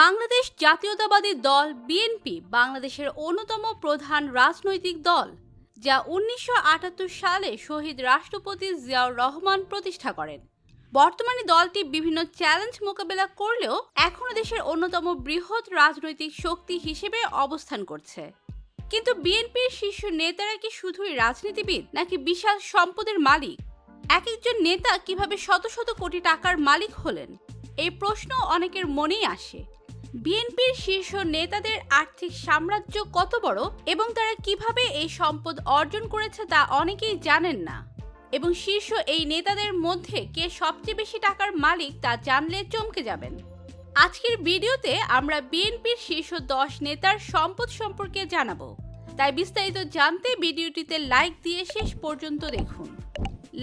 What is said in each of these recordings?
বাংলাদেশ জাতীয়তাবাদী দল বিএনপি বাংলাদেশের অন্যতম প্রধান রাজনৈতিক দল, যা ১৯৭৮ সালে শহীদ রাষ্ট্রপতি জিয়াউর রহমান প্রতিষ্ঠা করেন। বর্তমানে দলটি বিভিন্ন চ্যালেঞ্জ মোকাবেলা করলেও এখনো দেশের অন্যতম বৃহৎ রাজনৈতিক শক্তি হিসেবে অবস্থান করছে। কিন্তু বিএনপির শীর্ষ নেতারা কি শুধুই রাজনীতিবিদ, নাকি বিশাল সম্পদের মালিক? এক একজন নেতা কিভাবে শত শত কোটি টাকার মালিক হলেন, এই প্রশ্ন অনেকের মনেই আসে। বিএনপির শীর্ষ নেতাদের আর্থিক সাম্রাজ্য কত বড় এবং তারা কিভাবে এই সম্পদ অর্জন করেছে তা অনেকেই জানেন না। এবং শীর্ষ এই নেতাদের মধ্যে কে সবচেয়ে বেশি টাকার মালিক তা জানলে চমকে যাবেন। আজকের ভিডিওতে আমরা বিএনপির শীর্ষ 10 নেতার সম্পদ সম্পর্কে জানাবো, তাই বিস্তারিত জানতে ভিডিওটিতে লাইক দিয়ে শেষ পর্যন্ত দেখুন।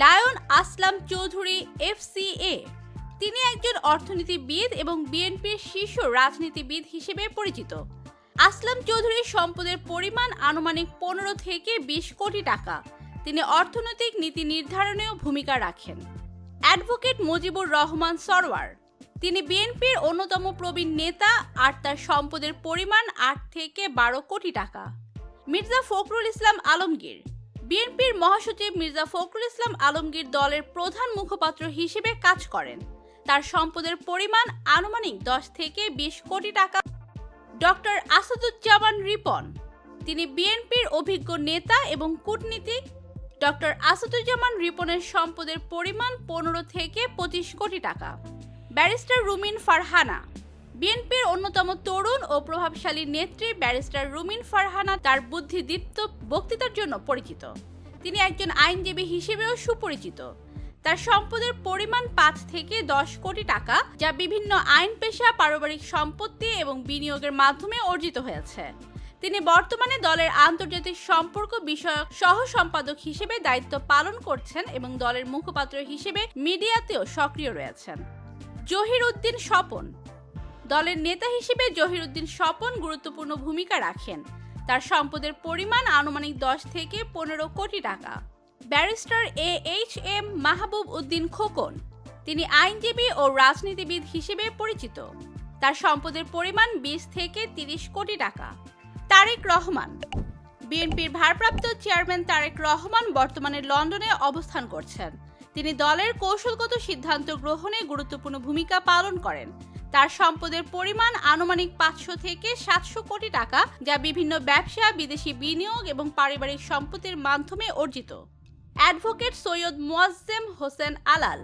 লায়ন আসলাম চৌধুরী FCA, তিনি একজন অর্থনীতিবিদ এবং বিএনপির শীর্ষ রাজনীতিবিদ হিসেবে পরিচিত। আসলাম চৌধুরীর সম্পদের পরিমাণ আনুমানিক 15 থেকে 20 কোটি টাকা। তিনি অর্থনৈতিক নীতি নির্ধারণেও ভূমিকা রাখেন। অ্যাডভোকেট মুজিবুর রহমান সরওয়ার, তিনি বিএনপির অন্যতম প্রবীণ নেতা আর তার সম্পদের পরিমাণ 8 থেকে 12 কোটি টাকা। মির্জা ফখরুল ইসলাম আলমগীর, বিএনপির মহাসচিব মির্জা ফখরুল ইসলাম আলমগীর দলের প্রধান মুখপাত্র হিসেবে কাজ করেন। তার সম্পদের পরিমাণ আনুমানিক 10 থেকে 20 কোটি টাকা। ডক্টর আসাদুজ্জামান রিপন, তিনি বিএনপির অভিজ্ঞ নেতা এবং কূটনীতিক। ডক্টর আসাদুজ্জামান রিপনের সম্পদের পরিমাণ 15 থেকে 25 কোটি টাকা। ব্যারিস্টার রুমিন ফারহানা, বিএনপির অন্যতম তরুণ ও প্রভাবশালী নেত্রী ব্যারিস্টার রুমিন ফারহানা তার বুদ্ধিদীপ্ত বক্তৃতার জন্য পরিচিত। তিনি একজন আইনজীবী হিসেবেও সুপরিচিত। তার সম্পদের পরিমাণ 5 থেকে 10 কোটি টাকা, যা বিভিন্ন আইন পেশা, পারিবারিক সম্পত্তি এবং বিনিয়োগের মাধ্যমে অর্জিত হয়েছে। তিনি বর্তমানে দলের আন্তর্জাতিক সম্পর্ক বিষয়ক সহ সম্পাদক হিসেবে দায়িত্ব পালন করছেন এবং দলের মুখপাত্র হিসেবে মিডিয়াতেও সক্রিয় রয়েছেন। জহির উদ্দিন স্বপন, দলের নেতা হিসেবে জহির উদ্দিন স্বপন গুরুত্বপূর্ণ ভূমিকা রাখেন। তার সম্পদের পরিমাণ আনুমানিক 10 থেকে 15 কোটি টাকা। ব্যারিস্টার AHM মাহবুব উদ্দিন খোকন, তিনি আইনজীবী ও রাজনীতিবিদ হিসেবে পরিচিত। তার সম্পদের পরিমাণ 20 থেকে 30 কোটি টাকা। তারেক রহমান, বিএনপির ভারপ্রাপ্ত চেয়ারম্যান তারেক রহমান বর্তমানে লন্ডনে অবস্থান করছেন। তিনি দলের কৌশলগত সিদ্ধান্ত গ্রহণে গুরুত্বপূর্ণ ভূমিকা পালন করেন। তার সম্পদের পরিমাণ আনুমানিক 500 থেকে 700 কোটি টাকা, যা বিভিন্ন ব্যবসা, বিদেশি বিনিয়োগ এবং পারিবারিক সম্পত্তির মাধ্যমে অর্জিত। অ্যাডভোকেট সৈয়দ মোয়াজ্জেম হোসেন আলাল,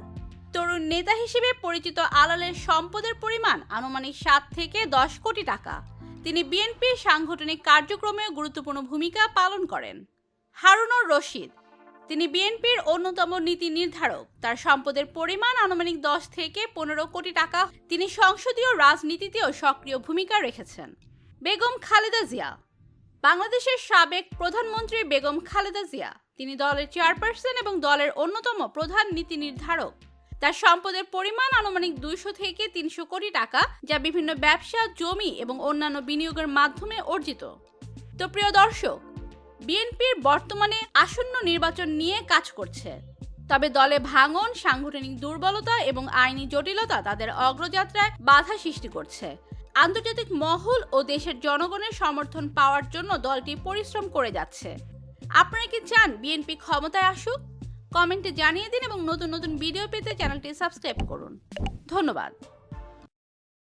তরুণ নেতা হিসেবে পরিচিত আলালের সম্পদের পরিমাণ আনুমানিক 7 থেকে 10 কোটি টাকা। তিনি বিএনপির সাংগঠনিক কার্যক্রমেও গুরুত্বপূর্ণ ভূমিকা পালন করেন। হারুনুর রশিদ, তিনি বিএনপির অন্যতম নীতি নির্ধারক। তার সম্পদের পরিমাণ আনুমানিক 10 থেকে 15 কোটি টাকা। তিনি সংসদীয় রাজনীতিতেও সক্রিয় ভূমিকা রেখেছেন। বেগম খালেদা জিয়া, বাংলাদেশের সাবেক প্রধানমন্ত্রী বেগম খালেদা জিয়া, তিনি দলের চেয়ারপারসন এবং দলের অন্যতম প্রধান নীতি নির্ধারক। তার সম্পদের পরিমাণ আনুমানিক 200 থেকে 300 কোটি টাকা, যা বিভিন্ন ব্যবসা, জমি এবং অন্যান্য বিনিয়োগের মাধ্যমে অর্জিত। তো প্রিয় দর্শক, বিএনপির বর্তমানে আসন্ন নির্বাচন নিয়ে কাজ করছে। তবে দলে ভাঙন, সাংগঠনিক দুর্বলতা এবং আইনি জটিলতা তাদের অগ্রযাত্রায় বাধা সৃষ্টি করছে। আন্তর্জাতিক মহল ও দেশের জনগণের সমর্থন পাওয়ার জন্য দলটি পরিশ্রম করে যাচ্ছে। আপনারা কি চান বিএনপি ক্ষমতায় আসুক? কমেন্টে জানিয়ে দিন এবং নতুন নতুন ভিডিও পেতে চ্যানেলটি সাবস্ক্রাইব করুন। ধন্যবাদ।